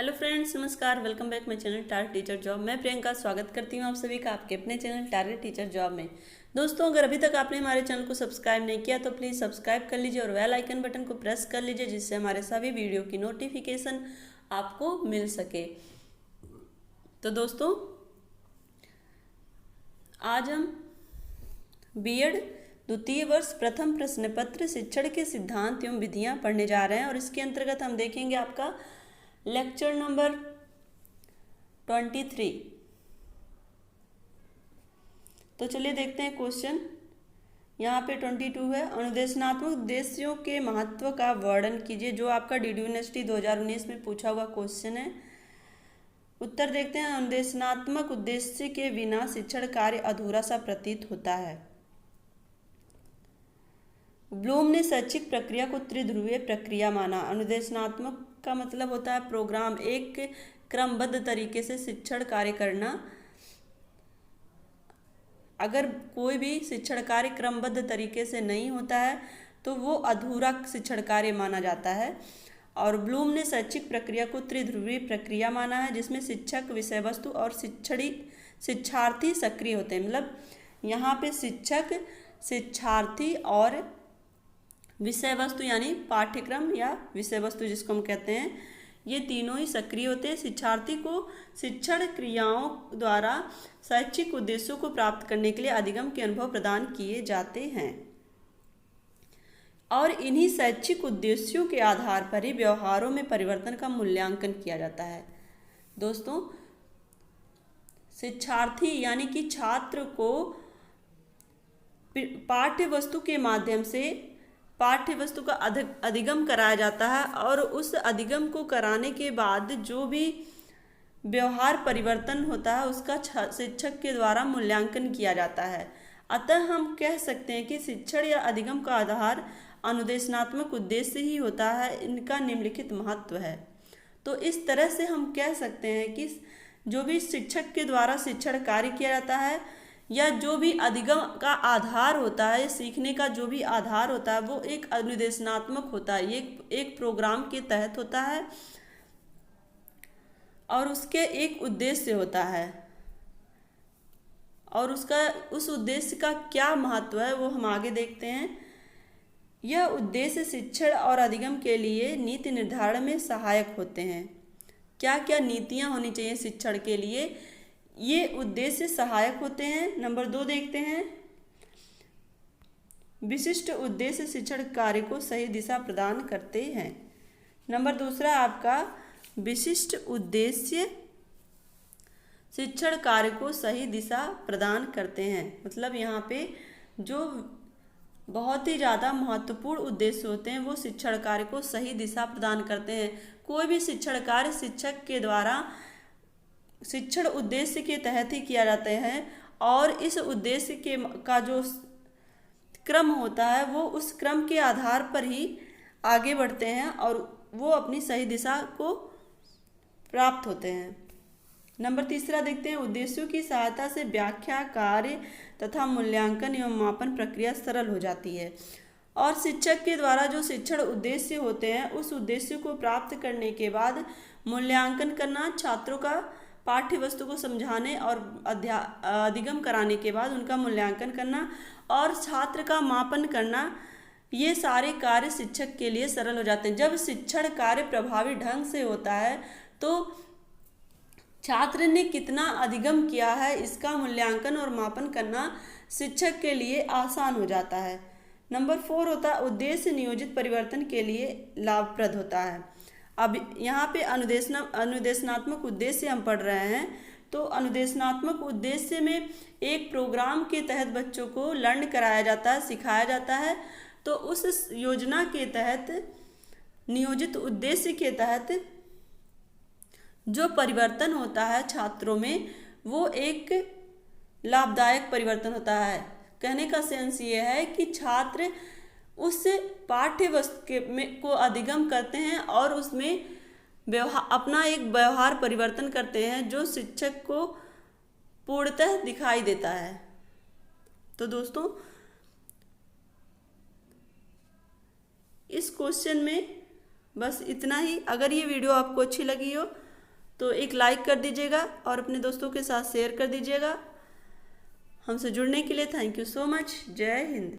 Hello friends, नमस्कार। Welcome back my channel target teacher job. मैं प्रियंका स्वागत करती हूँ आप सभी का आपके अपने चैनल टारगेट टीचर जॉब में। दोस्तों, अगर अभी तक आपने हमारे चैनल को सब्सक्राइब नहीं किया तो प्लीज़ सब्सक्राइब कर लीजिए और बेल आइकन बटन को प्रेस कर लीजिए, जिससे हमारे सभी वीडियो की नोटिफिकेशन आपको मिल सके। तो दोस्तों, आज हम बीएड द्वितीय वर्ष प्रथम प्रश्न पत्र शिक्षण के सिद्धांत एवं विधियाँ पढ़ने जा रहे हैं और इसके अंतर्गत हम देखेंगे आपका लेक्चर नंबर 23। तो चलिए देखते हैं क्वेश्चन। यहाँ पे 22 है, अनुदेशनात्मक उद्देश्यों के महत्व का वर्णन कीजिए, जो आपका डीडी यूनिवर्सिटी 2019 में पूछा हुआ क्वेश्चन है। उत्तर देखते हैं। अनुदेशनात्मक उद्देश्य के बिना शिक्षण कार्य अधूरा सा प्रतीत होता है। ब्लूम ने शैक्षिक प्रक्रिया को त्रिध्रुवीय प्रक्रिया माना। अनुदेशनात्मक का मतलब होता है प्रोग्राम, एक क्रमबद्ध तरीके से शिक्षण कार्य करना। अगर कोई भी शिक्षण कार्य क्रमबद्ध तरीके से नहीं होता है तो वो अधूरा शिक्षण कार्य माना जाता है। और ब्लूम ने शैक्षिक प्रक्रिया को त्रिध्रुवीय प्रक्रिया माना है, जिसमें शिक्षक, विषय वस्तु और शिक्षार्थी सक्रिय होते हैं। मतलब यहाँ पे शिक्षक, शिक्षार्थी और विषय वस्तु यानी पाठ्यक्रम या विषय वस्तु जिसको हम कहते हैं, ये तीनों ही सक्रिय होते हैं। शिक्षार्थी को शिक्षण क्रियाओं द्वारा शैक्षिक उद्देश्यों को प्राप्त करने के लिए अधिगम के अनुभव प्रदान किए जाते हैं और इन्हीं शैक्षिक उद्देश्यों के आधार पर ही व्यवहारों में परिवर्तन का मूल्यांकन किया जाता है। दोस्तों, शिक्षार्थी यानी कि छात्र को पाठ्य वस्तु के माध्यम से पाठ्य वस्तु का अधिगम कराया जाता है और उस अधिगम को कराने के बाद जो भी व्यवहार परिवर्तन होता है उसका शिक्षक के द्वारा मूल्यांकन किया जाता है। अतः हम कह सकते हैं कि शिक्षण या अधिगम का आधार अनुदेशनात्मक उद्देश्य ही होता है। इनका निम्नलिखित महत्व है। तो इस तरह से हम कह सकते हैं कि जो भी शिक्षक के द्वारा शिक्षण कार्य किया जाता है या जो भी अधिगम का आधार होता है, सीखने का जो भी आधार होता है, वो एक अनुदेशनात्मक होता है। ये एक प्रोग्राम के तहत होता है और उसके एक उद्देश्य होता है और उस उद्देश्य का क्या महत्व है वो हम आगे देखते हैं। यह उद्देश्य शिक्षण और अधिगम के लिए नीति निर्धारण में सहायक होते हैं। क्या क्या नीतियाँ होनी चाहिए शिक्षण के लिए, ये उद्देश्य सहायक होते हैं। नंबर 2 देखते हैं। विशिष्ट उद्देश्य शिक्षण कार्य को सही दिशा प्रदान करते हैं। नंबर 2 आपका विशिष्ट उद्देश्य शिक्षण कार्य को सही दिशा प्रदान करते हैं। मतलब यहाँ पे जो बहुत ही ज़्यादा महत्वपूर्ण उद्देश्य होते हैं वो शिक्षण कार्य को सही दिशा प्रदान करते हैं। कोई भी शिक्षण कार्य शिक्षक के द्वारा शिक्षण उद्देश्य के तहत ही किया जाते हैं और इस उद्देश्य का जो क्रम होता है वो उस क्रम के आधार पर ही आगे बढ़ते हैं और वो अपनी सही दिशा को प्राप्त होते हैं। नंबर 3 देखते हैं। उद्देश्यों की सहायता से व्याख्या, कार्य तथा मूल्यांकन एवं मापन प्रक्रिया सरल हो जाती है और शिक्षक के द्वारा जो शिक्षण उद्देश्य होते हैं उस उद्देश्य को प्राप्त करने के बाद मूल्यांकन करना, छात्रों का पाठ्य वस्तु को समझाने और अधिगम कराने के बाद उनका मूल्यांकन करना और छात्र का मापन करना, ये सारे कार्य शिक्षक के लिए सरल हो जाते हैं। जब शिक्षण कार्य प्रभावी ढंग से होता है तो छात्र ने कितना अधिगम किया है इसका मूल्यांकन और मापन करना शिक्षक के लिए आसान हो जाता है। नंबर 4 होता है उद्देश्य नियोजित परिवर्तन के लिए लाभप्रद होता है। अब यहाँ पे अनुदेशनात्मक उद्देश्य हम पढ़ रहे हैं। तो अनुदेशनात्मक उद्देश्य में एक प्रोग्राम के तहत बच्चों को लर्न कराया जाता है, सिखाया जाता है। तो उस योजना के तहत, नियोजित उद्देश्य के तहत जो परिवर्तन होता है छात्रों में वो एक लाभदायक परिवर्तन होता है। कहने का सेंस ये है कि छात्र उस पाठ्य वस्तु को अधिगम करते हैं और उसमें अपना एक व्यवहार परिवर्तन करते हैं जो शिक्षक को पूर्णतः दिखाई देता है। तो दोस्तों, इस क्वेश्चन में बस इतना ही। अगर ये वीडियो आपको अच्छी लगी हो तो एक लाइक कर दीजिएगा और अपने दोस्तों के साथ शेयर कर दीजिएगा। हमसे जुड़ने के लिए थैंक यू सो मच। जय हिंद।